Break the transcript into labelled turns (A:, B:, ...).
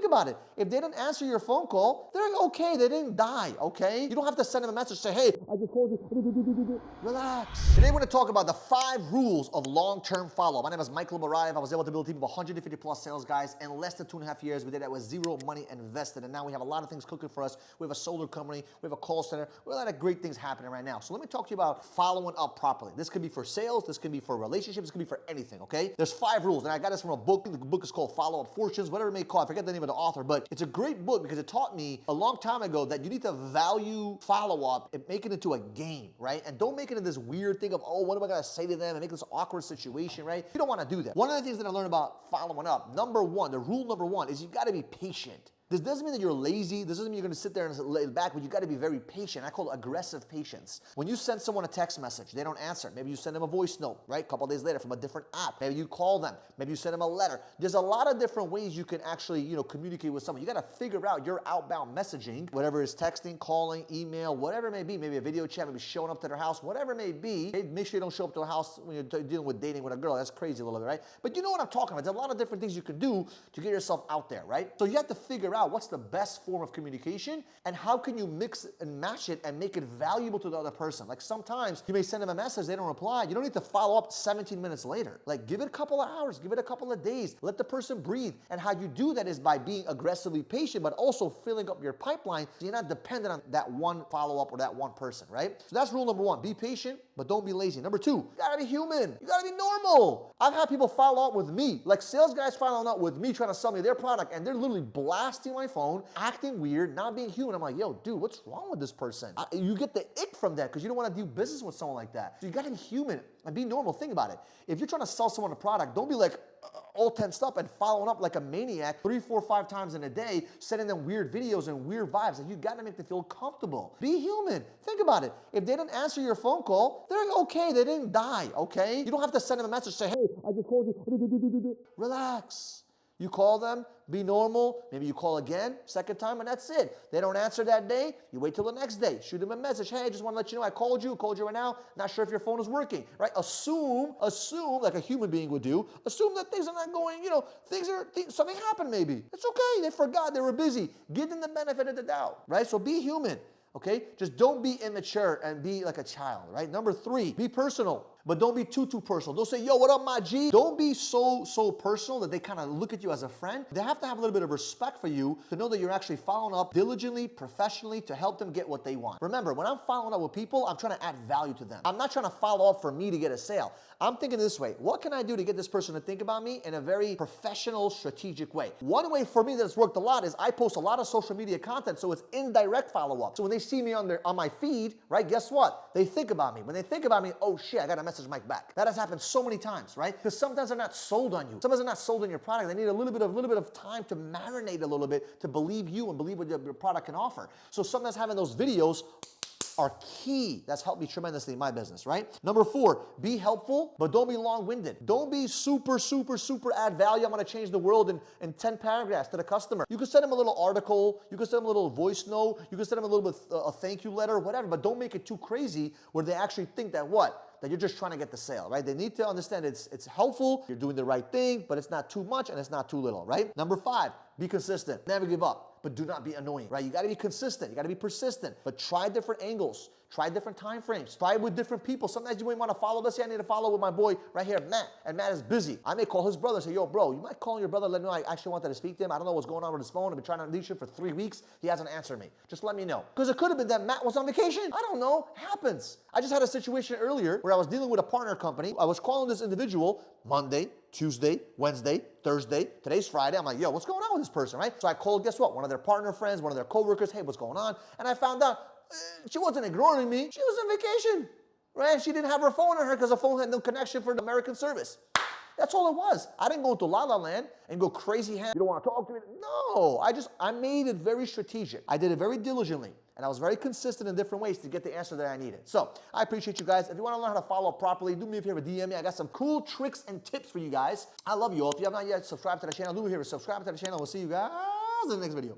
A: Think about it. If they didn't answer your phone call, they're okay. They didn't die, okay? You don't have to send them a message, say, hey, I just called you. Relax. Today we're going to talk about the 5 rules of long-term follow-up. My name is Michael Barayev. I was able to build a team of 150 plus sales guys in less than 2.5 years. We did that with zero money invested, and now we have a lot of things cooking for us. We have a solar company. We have a call center. We have a lot of great things happening right now. So let me talk to you about following up properly. This could be for sales. This could be for relationships. This could be for anything, okay? There's 5 rules, and I got this from a book. The book is called Follow-Up Fortunes, whatever it may call. I forget the name of the author, but it's a great book because it taught me a long time ago that you need to value follow-up and make it into a game, right? And don't make it into this weird thing of, oh, what am I going to say to them and make this awkward situation, right? You don't want to do that. One of the things that I learned about following up, the rule number one is you got to be patient. This doesn't mean that you're lazy. This doesn't mean you're going to sit there and lay back, but you got to be very patient. I call it aggressive patience. When you send someone a text message, they don't answer. Maybe you send them a voice note, right? A couple of days later from a different app. Maybe you call them. Maybe you send them a letter. There's a lot of different ways you can actually, communicate with someone. You got to figure out your outbound messaging, whatever is texting, calling, email, whatever it may be. Maybe a video chat, maybe showing up to their house, whatever it may be. Hey, make sure you don't show up to a house when you're dealing with dating with a girl. That's crazy a little bit, right? But you know what I'm talking about. There's a lot of different things you can do to get yourself out there, right? So you have to figure out what's the best form of communication and how can you mix and match it and make it valuable to the other person. Like sometimes you may send them a message, they don't reply. You don't need to follow up 17 minutes later. Like give it a couple of hours, give it a couple of days, let the person breathe. And how you do that is by being aggressively patient, but also filling up your pipeline so you're not dependent on that one follow-up or that one person, right? So that's rule number 1. Be patient, but don't be lazy. Number 2, you gotta be human. You gotta be normal. I've had people follow up with me, like sales guys following up with me trying to sell me their product, and they're literally blasting my phone, acting weird, not being human. I'm like, yo, dude, what's wrong with this person? You get the ick from that because you don't want to do business with someone like that. So you got to be human and be normal. Think about it. If you're trying to sell someone a product, don't be like all tensed up and following up like a maniac 3, 4, 5 times in a day, sending them weird videos and weird vibes. And you got to make them feel comfortable. Be human. Think about it. If they didn't answer your phone call, they're okay. They didn't die, okay? You don't have to send them a message, say, hey, I just called you. Relax. You call them, be normal, maybe you call again, second time, and that's it. They don't answer that day, you wait till the next day. Shoot them a message, hey, I just want to let you know I called you right now, not sure if your phone is working, right? Assume, like a human being would do, assume that things are not going, something happened maybe. It's okay, they forgot, they were busy. Give them the benefit of the doubt, right? So be human. Okay? Just don't be immature and be like a child, right? Number 3, be personal, but don't be too personal. Don't say, yo, what up, my G? Don't be so personal that they kind of look at you as a friend. They have to have a little bit of respect for you to know that you're actually following up diligently, professionally to help them get what they want. Remember, when I'm following up with people, I'm trying to add value to them. I'm not trying to follow up for me to get a sale. I'm thinking this way, what can I do to get this person to think about me in a very professional, strategic way? One way for me that's worked a lot is I post a lot of social media content, so it's indirect follow-up. So when they see me on my feed, right, guess what? They think about me. When they think about me, oh shit, I got to message Mike back. That has happened so many times, right? Because sometimes they're not sold on you. Sometimes they're not sold on your product. They need a little bit of time to marinate a little bit to believe you and believe what your product can offer. So sometimes having those videos are key. That's helped me tremendously in my business, right? Number 4, be helpful, but don't be long-winded. Don't be super add value. I'm going to change the world in 10 paragraphs to the customer. You can send them a little article. You can send them a little voice note. You can send them a little bit a thank you letter, whatever, but don't make it too crazy where they actually think that that you're just trying to get the sale, right? They need to understand it's helpful, you're doing the right thing, but it's not too much and it's not too little, right? Number 5, be consistent. Never give up, but do not be annoying, right? You gotta be consistent, you gotta be persistent, but try different angles, try different time frames, try with different people. Sometimes you might want to follow, let's say I need to follow with my boy right here, Matt, and Matt is busy. I may call his brother and say, yo, bro, you might call your brother, let him know I actually wanted to speak to him. I don't know what's going on with his phone. I've been trying to reach him for 3 weeks. He hasn't answered me. Just let me know. Because it could have been that Matt was on vacation. I don't know. Happens. I just had a situation earlier where I was dealing with a partner company. I was calling this individual Monday, Tuesday, Wednesday, Thursday. Today's Friday. I'm like, yo, what's going on with this person, right? So I called, guess what? One of their partner friends, one of their coworkers. Hey, what's going on? And I found out she wasn't ignoring me. She was on vacation, right? She didn't have her phone on her because the phone had no connection for the American service. That's all it was. I didn't go into La La Land and go crazy ham. You don't want to talk to me? No, I made it very strategic. I did it very diligently. And I was very consistent in different ways to get the answer that I needed. So I appreciate you guys. If you want to learn how to follow up properly, do me a favor, DM me. I got some cool tricks and tips for you guys. I love you all. If you have not yet subscribed to the channel, do me a favor, subscribe to the channel. We'll see you guys in the next video.